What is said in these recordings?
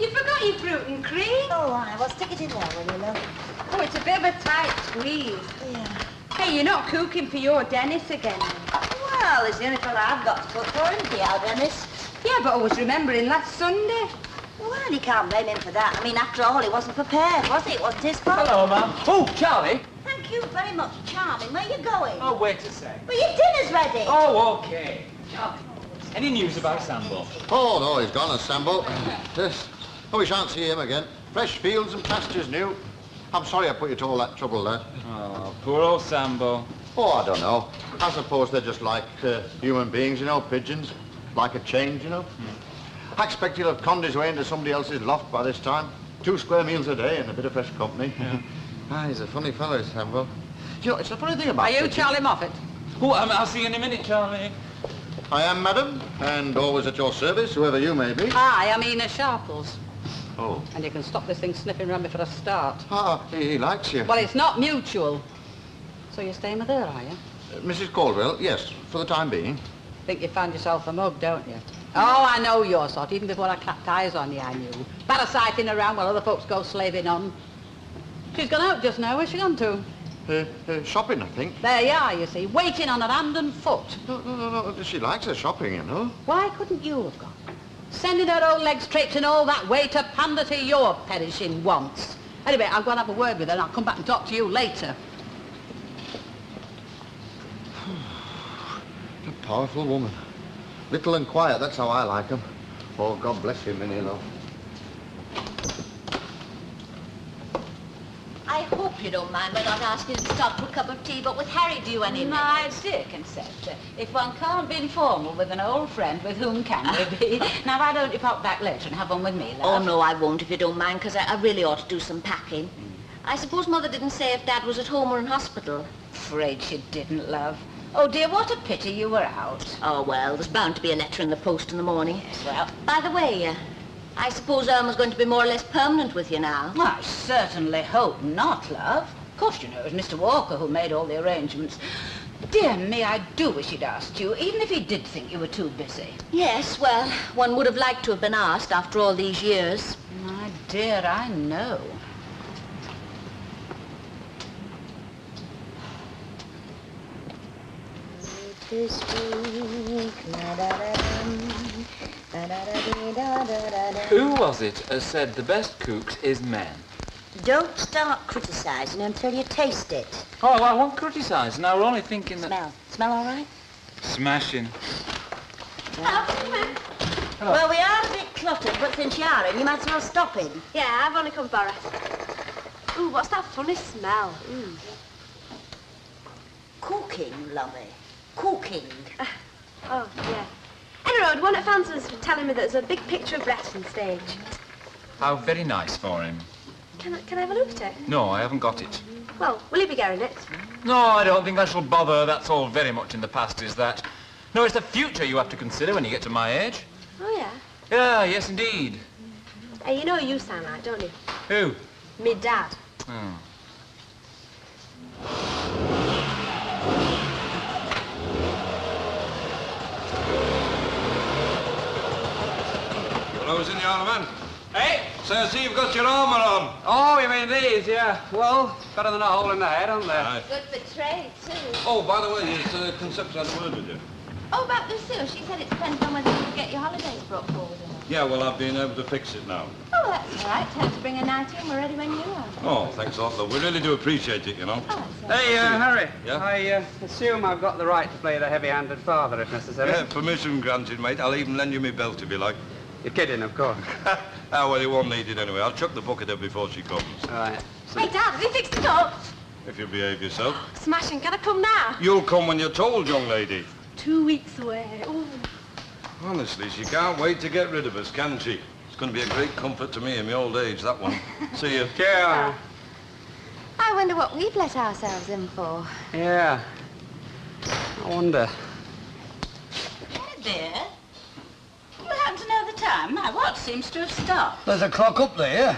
You forgot your fruit and cream. Oh, I will stick it in there, will you, love? Oh, it's a bit of a tight squeeze. Yeah. Hey, you're not cooking for your Dennis again. Well, it's the only fella I've got to cook for him, dear Dennis. Yeah, but I was remembering last Sunday. Well, you can't blame him for that. I mean, after all, he wasn't prepared, was he? It wasn't his fault. Hello, ma'am. Oh, Charlie. Thank you very much, Charming. Where are you going? Oh, wait a sec. Well, your dinner's ready. Oh, okay. Charlie, any news about Sambo? Oh, no, he's gone, Sambo. Yes. Oh, we shan't see him again. Fresh fields and pastures new. I'm sorry I put you to all that trouble, lad. Oh, poor old Sambo. Oh, I don't know. I suppose they're just like human beings, you know, pigeons. Like a change, you know. I expect he'll have conned his way into somebody else's loft by this time. 2 square meals a day and a bit of fresh company. Yeah. He's a funny fellow, Sambo. You know, it's a funny thing about... Are you Charlie Moffat? Oh, I'll see you in a minute, Charlie. I am, madam, and always at your service, whoever you may be. Hi, I'm Ina Sharples. Oh. And you can stop this thing sniffing around me for a start. Ah, he likes you. Well, it's not mutual. So you're staying with her, are you? Mrs. Caldwell, yes, for the time being. Think you found yourself a mug, don't you? Oh, I know your sort. Even before I clapped eyes on you, I knew. Parasiting around while other folks go slaving on. She's gone out just now. Where's she gone to? Shopping, I think. There you are, you see, waiting on her hand and foot. No. She likes her shopping, you know. Why couldn't you have gone? Sending her old legs traipsing all that way to pander to your perishing wants. Anyway, I'm going to have a word with her and I'll come back and talk to you later. A powerful woman. Little and quiet, that's how I like them. Oh, God bless you, Minnie, love. I hope you don't mind we're not asking you to stop for a cup of tea, but with Harry, do you any My minutes? dear Concepta, if one can't be informal with an old friend, with whom can we be? Now, why don't you pop back later and have one with me, love? Oh, no, I won't if you don't mind, because I really ought to do some packing. I suppose Mother didn't say if Dad was at home or in hospital. Afraid she didn't, love. Oh, dear, what a pity you were out. Oh, well, there's bound to be a letter in the post in the morning. Yes, well... By the way, I suppose Irma's going to be more or less permanent with you now. I certainly hope not, love. Of course, you know, it was Mr. Walker who made all the arrangements. Dear me, I do wish he'd asked you, even if he did think you were too busy. Yes, well, one would have liked to have been asked after all these years. My dear, I know. This week, Who was it said the best cooks is men? Don't start criticising until you taste it. Oh, I won't criticise. Now, we're only thinking that... Smell all right? Smashing. Hello. Well, we are a bit cluttered, but since you are in, you might as well stop in. Yeah, I've only come for a rest. Ooh, what's that funny smell? Cooking, lovey. Cooking. Oh, yeah. Anyway, one at Fancy was telling me that there's a big picture of breast on stage. How very nice for him. Can I have a look at it? No, I haven't got it. Well, will you be getting it? No, I don't think I shall bother. That's all very much in the past, is that. No, it's the future you have to consider when you get to my age. Oh, yeah? Yeah, yes, indeed. Hey, you know who you sound like, don't you? Who? Me dad. Oh. Well, I was in the armor, man. Hey? So I see you've got your armour on. Oh, you mean these, yeah. Well, better than a hole in the head, aren't they? Aye. Good for trade, too. Oh, by the way, is Concepta had a word with you? Oh, about Lucille. She said it depends on whether you can get your holidays brought forward or not. Yeah, well, I've been able to fix it now. Oh, that's all right. Time to bring a night in. We're ready when you are. Oh, thanks a lot, love. We really do appreciate it, you know. Oh, that's all right. Hey, Harry. Yeah? I assume I've got the right to play the heavy-handed father if necessary. Yeah, permission granted, mate. I'll even lend you my belt if you like. You're kidding, of course. Ah, well, you won't need it anyway. I'll chuck the book at her before she comes. All right. Hey, Dad, have you fixed it up? If you behave yourself. Smashing. Can I come now? You'll come when you're told, young lady. 2 weeks away. Ooh. Honestly, she can't wait to get rid of us, can she? It's going to be a great comfort to me in my old age, that one. See you. Yeah. I wonder what we've let ourselves in for. Yeah. I wonder. Dear, you happen to know the time? My watch seems to have stopped. There's a clock up there.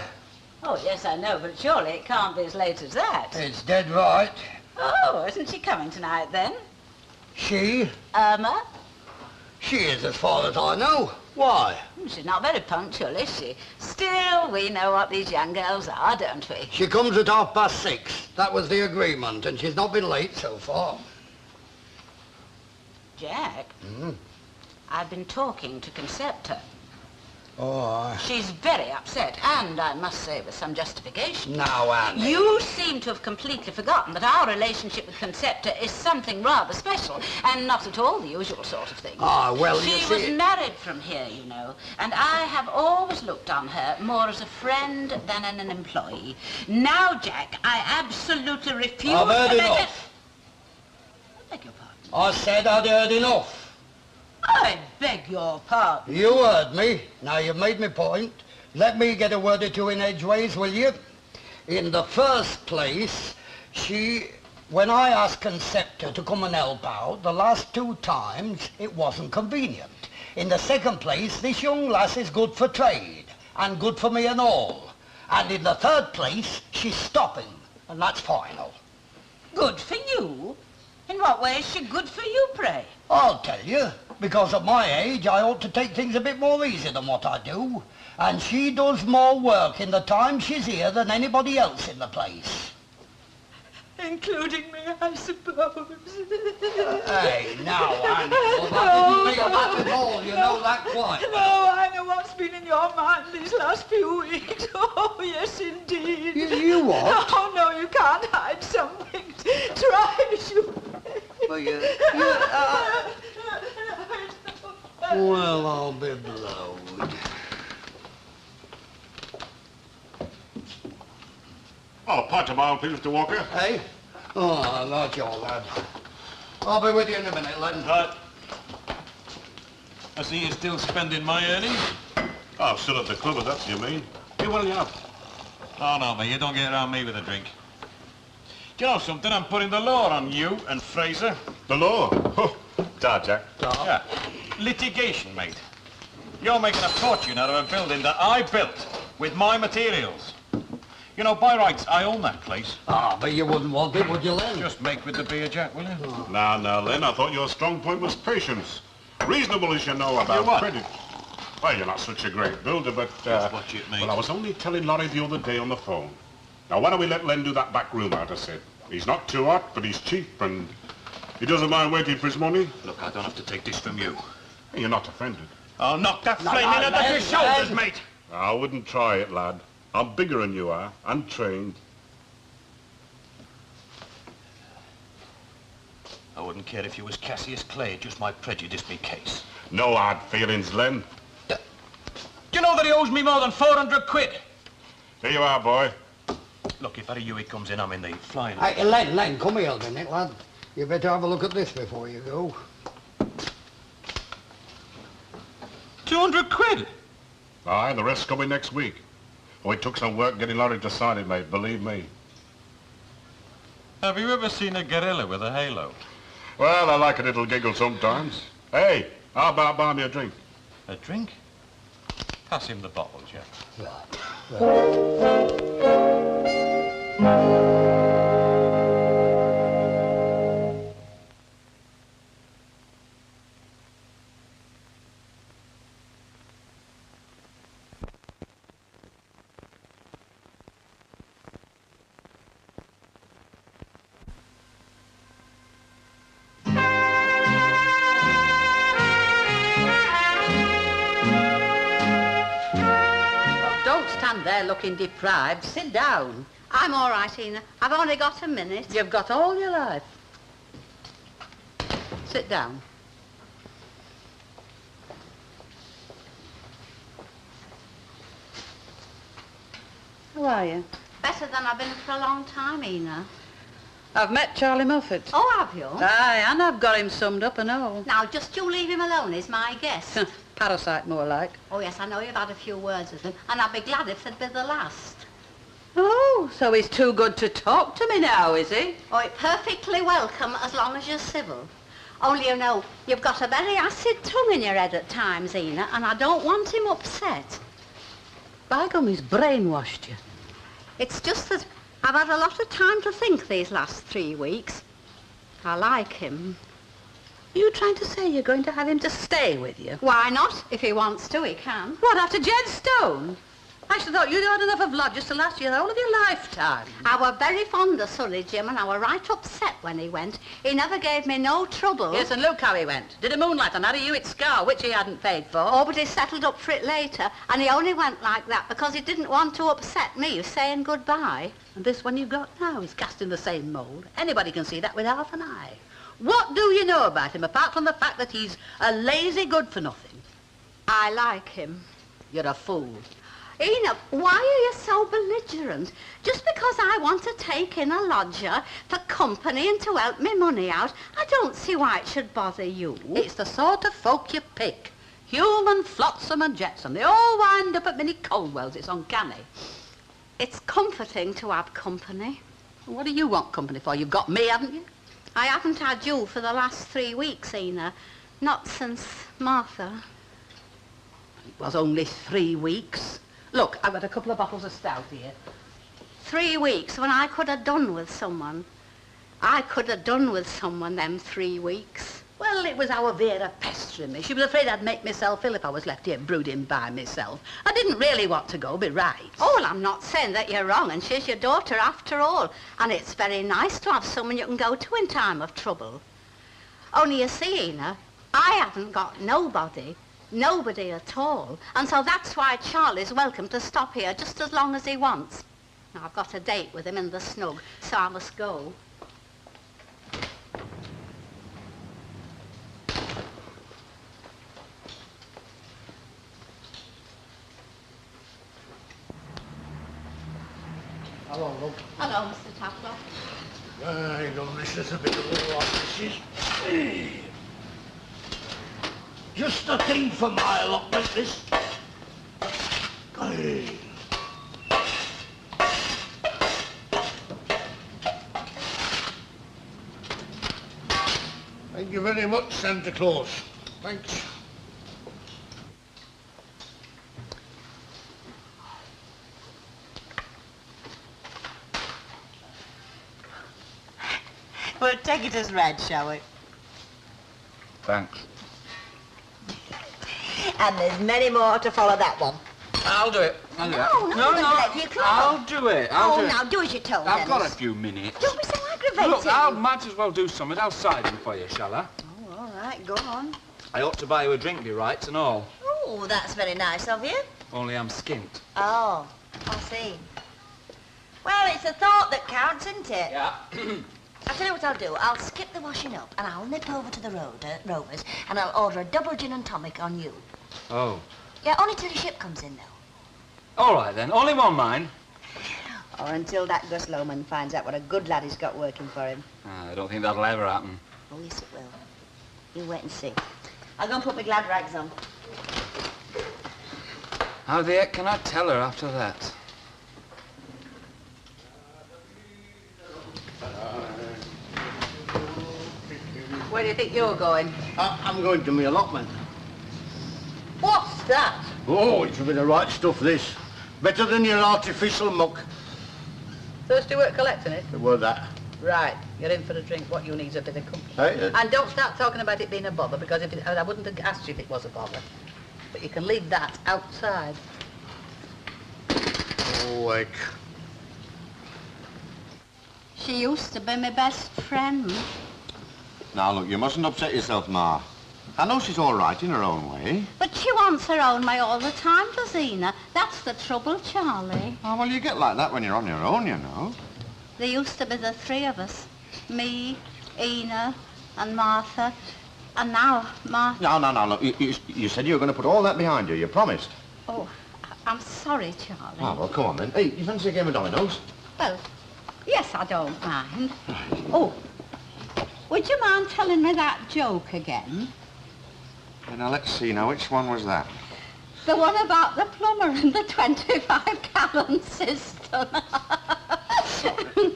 Oh, yes, I know, but surely it can't be as late as that. It's dead right. Oh, isn't she coming tonight, then? She? Irma? She is, as far as I know. Why? She's not very punctual, is she? Still, we know what these young girls are, don't we? She comes at 6:30. That was the agreement, and she's not been late so far. Jack, I've been talking to Concepta. Oh, aye. She's very upset, and I must say with some justification. Now, Annie. You seem to have completely forgotten that our relationship with Concepta is something rather special, and not at all the usual sort of thing. Ah, well, you She see... was married from here, you know, and I have always looked on her more as a friend than an employee. Now, Jack, I absolutely refuse I've heard to make enough. I beg your pardon. I said I'd heard enough. I beg your pardon. You heard me. Now you've made me point. Let me get a word or two in edgeways, will you? In the first place, when I asked Concepta to come and help out, the last 2 times, it wasn't convenient. In the second place, this young lass is good for trade, and good for me and all. And in the third place, she's stopping, and that's final. Good for you? In what way is she good for you, pray? I'll tell you, because at my age I ought to take things a bit more easy than what I do. And she does more work in the time she's here than anybody else in the place. Including me, I suppose. Hey, now, Annie, well, that didn't mean that at all, you know that quite well. No, I know what's been in your mind these last few weeks. Oh, yes, indeed. You what? Oh, no, you can't hide something. Try as you... Well, well, I'll be blowed. Oh, a pint of ale, please, Mr. Walker. Hey? Oh, not your lad. I'll be with you in a minute, Len. Right. I see you're still spending my earnings. Oh, still at the club, if that's what you mean. Hey, what'll you have? Oh, no, mate, you don't get around me with a drink. Do you know something? I'm putting the law on you and Fraser. The law? Oh, ta, Jack. Yeah. Litigation, mate. You're making a fortune out of a building that I built with my materials. You know, by rights, I own that place. Ah, but you wouldn't want it, would you, Len? Just make with the beer, Jack, will you? Oh. Now, Len, I thought your strong point was patience. Reasonable as you know about what? credit. Well, you're not such a great builder, but... Just watch it, mate. Well, I was only telling Lowrie the other day on the phone. Now, why don't we let Len do that back room out, I said. He's not too hot, but he's cheap, and he doesn't mind waiting for his money. Look, I don't have to take this from you. You're not offended. I'll knock that flaming head off your shoulders, mate. I wouldn't try it, lad. I'm bigger than you are, and trained. I wouldn't care if you was Cassius Clay, just my prejudice me case. No hard feelings, Len. Do you know that he owes me more than 400 quid? Here you are, boy. Look, if Harry Hewitt comes in, I'm in the flying. Hey, Len, come here a minute, lad. You better have a look at this before you go. 200 quid? Aye, the rest's coming next week. Oh, it took some work getting Lowrie to sign it, mate, believe me. Have you ever seen a gorilla with a halo? Well, I like a little giggle sometimes. Hey, how about buying me a drink? A drink? Pass him the bottle, Jack. There looking deprived. Sit down. I'm all right, Ina. I've only got a minute. You've got all your life. Sit down. How are you? Better than I've been for a long time, Ina. I've met Charlie Moffat. Oh, have you? Aye, and I've got him summed up and all. Now, just you leave him alone, is my guess. Parasite, more like. Oh, yes, I know you've had a few words with him, and I'd be glad if they'd be the last. Oh, so he's too good to talk to me now, is he? Oh, you're perfectly welcome as long as you're civil. Only, you know, you've got a very acid tongue in your head at times, Ina, and I don't want him upset. By gum, he's brainwashed you. It's just that I've had a lot of time to think these last 3 weeks. I like him. Are you trying to say you're going to have him to stay with you? Why not? If he wants to, he can. What, after Jedstone? I should have thought you'd had enough of lodgers to last you the whole of your lifetime. I were very fond of Sully, Jim, and I were right upset when he went. He never gave me no trouble. Yes, and look how he went. Did a moonlight on Harry Hewitt's scar, which he hadn't paid for. Oh, but he settled up for it later, and he only went like that because he didn't want to upset me saying goodbye. And this one you've got now is cast in the same mould. Anybody can see that with half an eye. What do you know about him, apart from the fact that he's a lazy good-for-nothing? I like him. You're a fool. Ena, why are you so belligerent? Just because I want to take in a lodger for company and to help me money out, I don't see why it should bother you. It's the sort of folk you pick. Human, flotsam and jetsam. They all wind up at Minnie Coldwell's. It's uncanny. It's comforting to have company. What do you want company for? You've got me, haven't you? I haven't had you for the last 3 weeks, Ena. Not since Martha. It was only 3 weeks. Look, I've got a couple of bottles of stout here. 3 weeks when I could have done with someone. I could have done with someone them 3 weeks. Well, it was our Vera pestering me. She was afraid I'd make myself ill if I was left here brooding by myself. I didn't really want to go, be right. Oh, well, I'm not saying that you're wrong, and she's your daughter after all. And it's very nice to have someone you can go to in time of trouble. Only you see, Ena, I haven't got nobody. Nobody at all. And so that's why Charlie's welcome to stop here just as long as he wants. Now, I've got a date with him in the snug, so I must go. Hello, love. Hello, Mr. Taplow. Hang on, this is a bit of a lot, this is. Just a thing for my allotment, this. Thank you very much, Santa Claus. Thanks. We'll take it as read, shall we? Thanks. And there's many more to follow that one. I'll do it. No, let you come. I'll do it. I'll do it. Now, do as you're told, I've got a Dennis. few minutes. Don't be so aggravating. Look, I might as well do something. I'll side in for you, shall I? Oh, all right, go on. I ought to buy you a drink, be right and all. Oh, that's very nice of you. Only I'm skint. Oh, I see. Well, it's the thought that counts, isn't it? Yeah. I'll tell you what I'll do. I'll skip the washing up and I'll nip over to the Rovers and I'll order a double gin and tonic on you. Oh. Yeah, only till your ship comes in, though. All right, then. Only one mind. Or until that Gus Lowman finds out what a good lad he's got working for him. I don't think that'll ever happen. Oh, yes, it will. You wait and see. I'll go and put my glad rags on. How the heck can I tell her after that? Where do you think you're going? I'm going to my allotment. What's that? Oh, it's a bit of right stuff, this. Better than your artificial muck. Thirsty work collecting it? The word that. Right, you're in for a drink. What you need is a bit of company. Hey, And don't start talking about it being a bother, because if I wouldn't have asked you if it was a bother. But you can leave that outside. Oh, heck. She used to be my best friend. Now, look, you mustn't upset yourself, Ma. I know she's all right in her own way. But she wants her own way all the time, does Ena? That's the trouble, Charlie. Oh, well, you get like that when you're on your own, you know. There used to be the three of us. Me, Ena, and Martha. And now, Martha... No, look, you said you were going to put all that behind you. You promised. Oh, I'm sorry, Charlie. Oh, well, come on, then. Hey, you fancy a game of dominoes? Well, yes, I don't mind. Oh, would you mind telling me that joke again? Yeah, now, let's see. Now, which one was that? The one about the plumber and the 25-gallon cistern.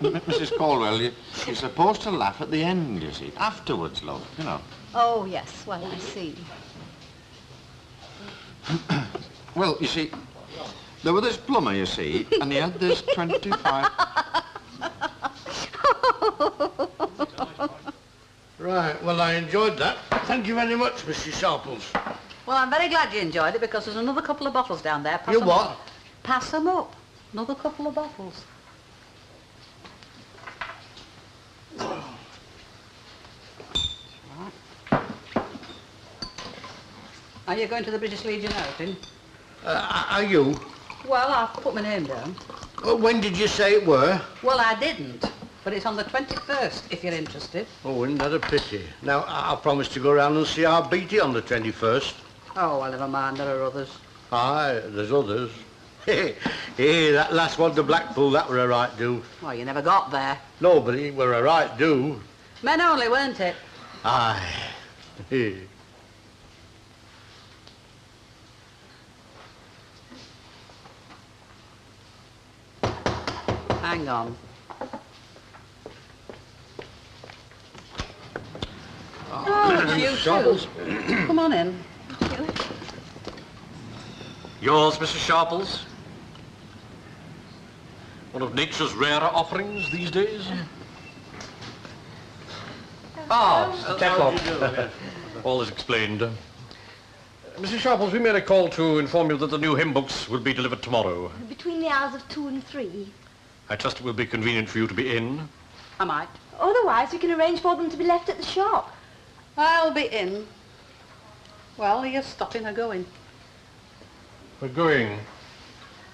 Mrs. Caldwell, you're supposed to laugh at the end, you see. Afterwards, love, you know. Oh, yes, well, I see. Well, you see, there was this plumber, you see, and he had this 25... Right, well, I enjoyed that. thank you very much, Mrs. Sharples. Well, I'm very glad you enjoyed it because there's another couple of bottles down there. Pass You them what? up. Pass them up. Another couple of bottles. Right. Are you going to the British Legion outing? Are you? Well, I've put my name down. When did you say it were? Well, I didn't. But it's on the 21st, if you're interested. Oh, isn't that a pity? Now, I promised to go round and see our Beatty on the 21st. Oh, well, never mind. There are others. Aye, there's others. Hey, that last one to Blackpool, that were a right do. Well, you never got there. No, but it were a right do. Men only, weren't it? Aye. Hang on. Oh, you Sharples. too. Come on in. Yours, Mrs. Sharples? One of nature's rarer offerings these days? Tetlock. All is explained. Mrs. Sharples, we made a call to inform you that the new hymn books will be delivered tomorrow. Between the hours of 2 and 3. I trust it will be convenient for you to be in. I might. Otherwise, we can arrange for them to be left at the shop. I'll be in. Well, are you stopping or going? We're going.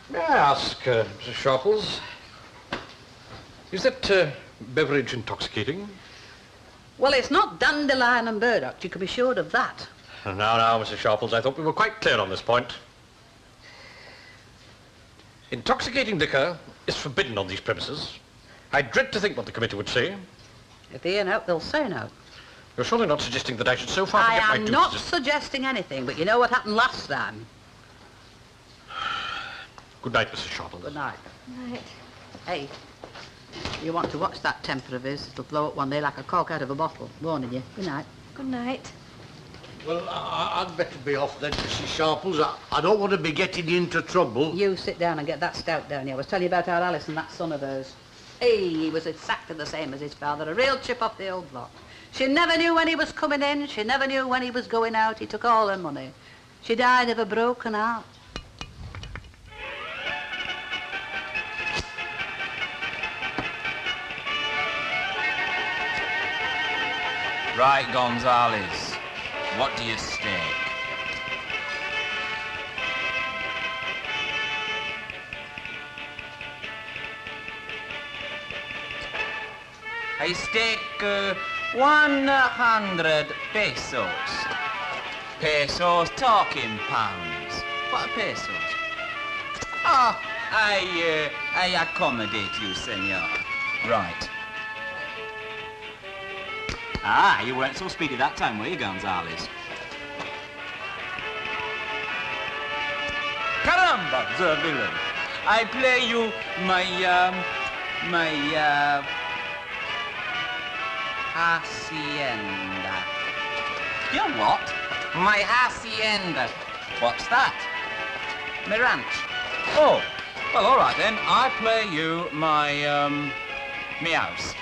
May I ask, Mrs. Sharples, is that beverage intoxicating? Well, it's not dandelion and burdock. You can be sure of that. Now, Mrs. Sharples, I thought we were quite clear on this point. Intoxicating liquor is forbidden on these premises. I dread to think what the committee would say. If they ain't out, they'll say no. You're surely not suggesting that I should so far I forget my am duties not as- suggesting anything, but you know what happened last time. Good night, Mrs. Sharples. Good night. Right. Hey, you want to watch that temper of his? It'll blow up one day like a cork out of a bottle. Warning you. Good night. Good night. Well, I'd better be off then, Mrs. Sharples. I don't want to be getting into trouble. You sit down and get that stout down here. I was telling you about our Alice and that son of hers. Hey, he was exactly the same as his father, a real chip off the old block. She never knew when he was coming in. She never knew when he was going out. He took all her money. She died of a broken heart. Right, Gonzales. What do you stake? I stake 100 pesos. Pesos, talking pounds. What are pesos? Oh, I accommodate you, senor. Right. Ah, you weren't so speedy that time, were you, Gonzales? Caramba, the villain. I play you my hacienda. Your what? My hacienda. What's that? My ranch. Oh, well, all right then. I play you my, me house.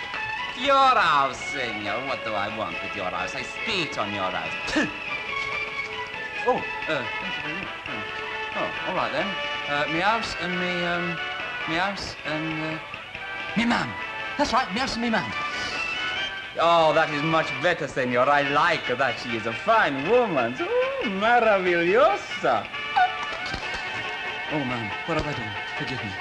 Your house, senor. What do I want with your house? I spit on your house. Oh, thank you very much. Oh, all right then. Me house and me house and me man. That's right, me house and me man. Oh, that is much better, senor. I like that. She is a fine woman. Oh, maravillosa. Oh, man, what have I done? Forgive me.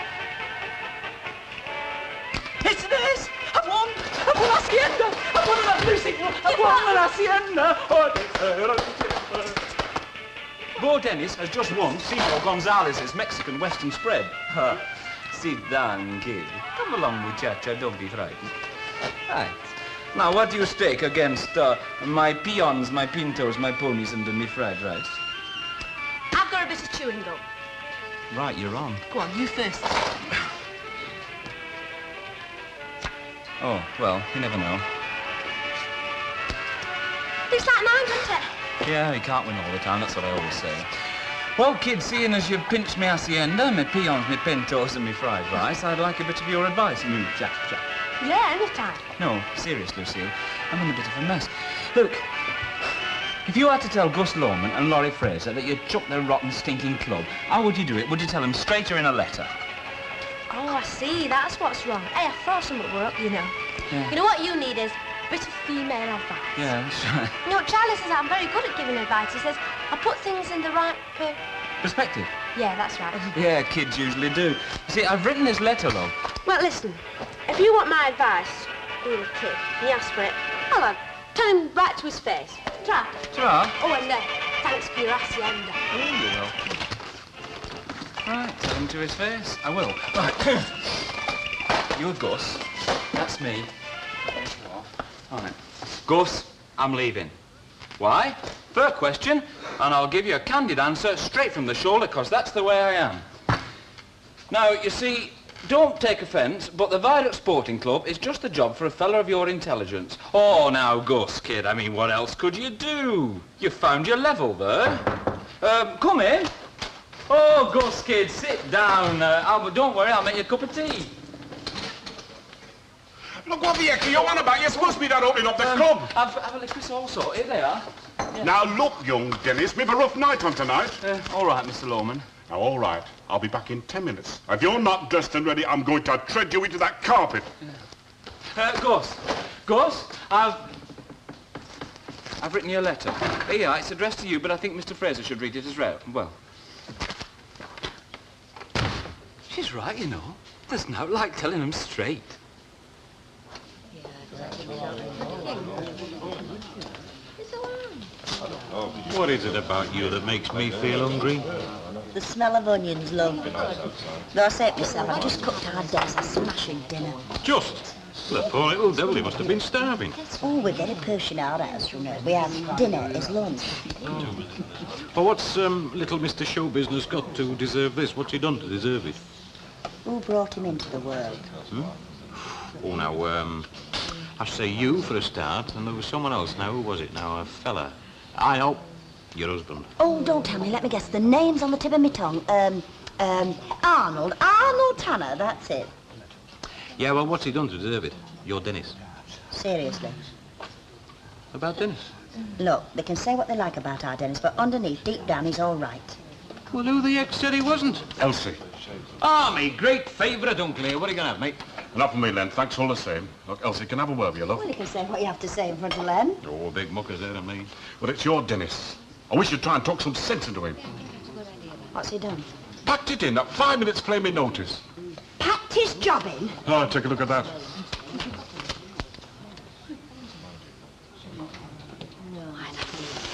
It's this! I've won! I've won Hacienda! I've won an Lucy! I've won an Hacienda! Bo Dennis has just won Senor Gonzalez's Mexican Western spread. Sit down, kid. Come along, muchacha. Don't be frightened. Right. Now, what do you stake against my peons, my pintos, my ponies, and me fried rice? I've got a bit of chewing gum. Right, you're on. Go on, you first. Oh, well, you never know. It's like mine, isn't it? Yeah, you can't win all the time, that's what I always say. Well, kid, seeing as you've pinched me hacienda, me peons, me pintos, and me fried rice, I'd like a bit of your advice, muchacha. Yeah, anytime. No, serious, Lucille. I'm in a bit of a mess. Look, If you had to tell Gus Lowman and Lowrie Fraser that you'd chuck their rotten, stinking club, how would you do it? Would you tell them straight or in a letter? Oh, I see. That's what's wrong. Hey, I thought something were up, you know. Yeah. You know what you need is a bit of female advice. Yeah, that's right. You know, Charlie says I'm very good at giving advice. He says I put things in the right Perspective? Yeah, that's right. Yeah, kids usually do. You see, I've written this letter, love. Well, listen. If you want my advice, being a kid, and you ask for it, hold on. Tell him right to his face. Try. Try? Oh, and thanks for your hacienda. Oh, you're welcome. Right, tell him to his face. I will. Right. You're Gus. That's me. All right. Gus, I'm leaving. Why? Fair question, and I'll give you a candid answer straight from the shoulder, because that's the way I am. Now, you see, don't take offence, but the Viaduct Sporting Club is just a job for a fella of your intelligence. Oh, now, Gus, kid, I mean, what else could you do? You found your level there. Come in. Oh, Gus, kid, sit down. Don't worry, I'll make you a cup of tea. Look, what the heck are you on about? You're supposed to be done opening up the club. Have a lick of also. Here they are. Yeah. Now, look, young Dennis, we've a rough night on tonight. All right, Mr. Lowman. Now, all right. I'll be back in 10 minutes. If you're not dressed and ready, I'm going to tread you into that carpet. Gus, I've written you a letter. Here, it's addressed to you, but I think Mr. Fraser should read it as well. She's right, you know. There's no like telling them straight. What is it about you that makes me feel hungry? The smell of onions, love. Though I say it myself, I've just cooked our Des a smashing dinner. Just? The poor little devil, he must have been starving. Oh, we're very posh in our house, you know. We have dinner as lunch. Well, what's little Mr. Show Business got to deserve this? What's he done to deserve it? Who brought him into the world? Oh, now, I say you for a start, and there was someone else. Now, who was it now? A fella. I know. Your husband. Oh, don't tell me. Let me guess. The name's on the tip of my tongue. Arnold. Arnold Tanner, that's it. Yeah, well, what's he done to deserve it? Your Dennis. Seriously. About Dennis? Look, they can say what they like about our Dennis, but underneath, deep down, he's all right. Well, who the heck said he wasn't? Elsie. Ah, me great favourite uncle here. What are you going to have, mate? Enough for me, Len. Thanks all the same. Look, Elsie, can I have a word with you, love? Well, you can say what you have to say in front of Len. Oh, big muckers there and me. Well, it's your Dennis. I wish you'd try and talk some sense into him. What's he done? Packed it in. That 5 minutes claim me notice. Packed his job in? Oh, take a look at that.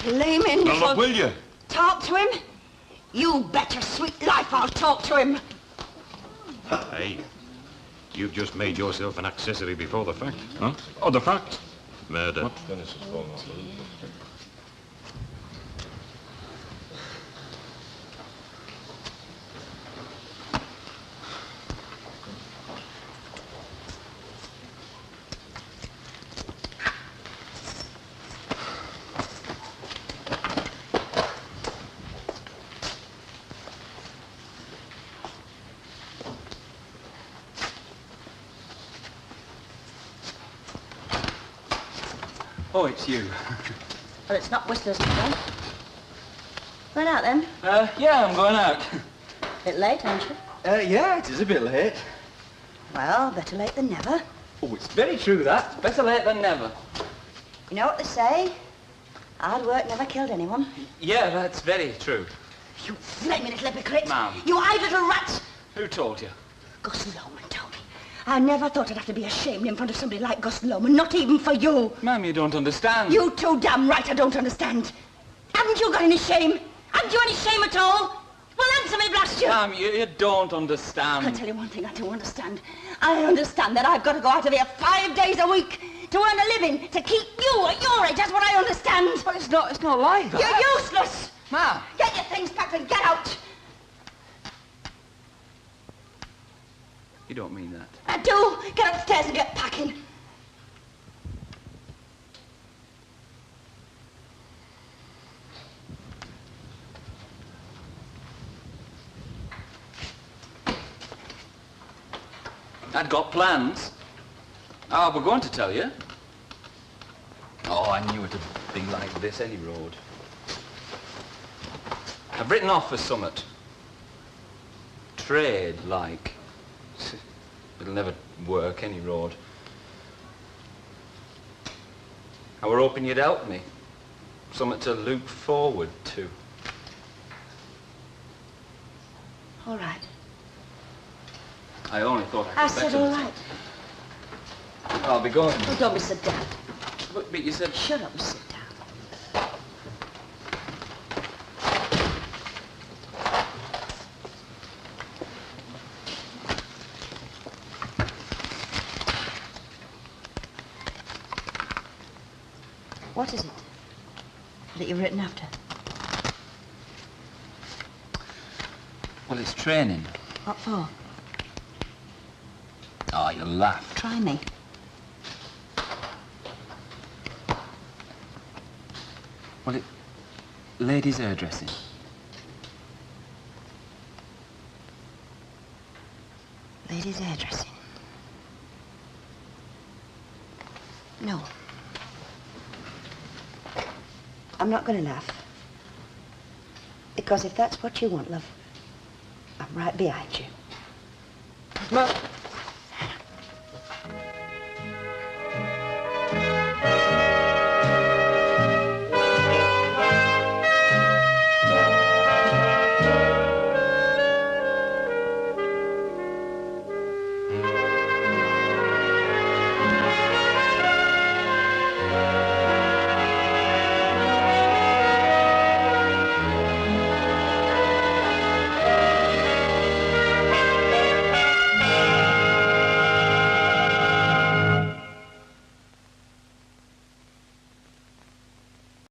Blaming Now, look, will you? Talk to him? You bet your sweet life I'll talk to him. Hey, you've just made yourself an accessory before the fact. Huh? Oh, the fact? Murder. What? Oh, it's you. Well, it's not Whistler's then. Going out then? Yeah, I'm going out. Bit late, aren't you? Yeah, it is a bit late. Well, better late than never. Oh, it's very true, that. Better late than never. You know what they say? Hard work never killed anyone. Yeah, that's very true. You flaming little hypocrite! Ma'am. You eyed little rat! Who told you? Gus Lowman told me. I never thought I'd have to be ashamed in front of somebody like Gus Lowman, not even for you. Ma'am, you don't understand. You too damn right I don't understand. Haven't you got any shame? Haven't you any shame at all? Well, answer me, blast you! Ma'am, you don't understand. I'll tell you one thing I do understand. I understand that I've got to go out of here 5 days a week to earn a living, to keep you at your age. That's what I understand. But it's not like that. You're useless! Ma'am. Get your things packed and get out! You don't mean that. I do. Get upstairs and get packing. I'd got plans. Oh, we're going to tell you. Oh, I knew it'd be like this any road. I've written off for summit. Trade, like. It'll never work any road. I were hoping you'd help me. Something to look forward to. All right. I only thought I could I said all right. I'll be going. Oh, don't be sit down. But you said... Shut up and sit down. What is it that you've written after? Well, it's training. What for? Oh, you'll laugh. Try me. Well, ladies' hairdressing. Ladies' hairdressing. No. I'm not going to laugh. Because if that's what you want, love, I'm right behind you. Mum.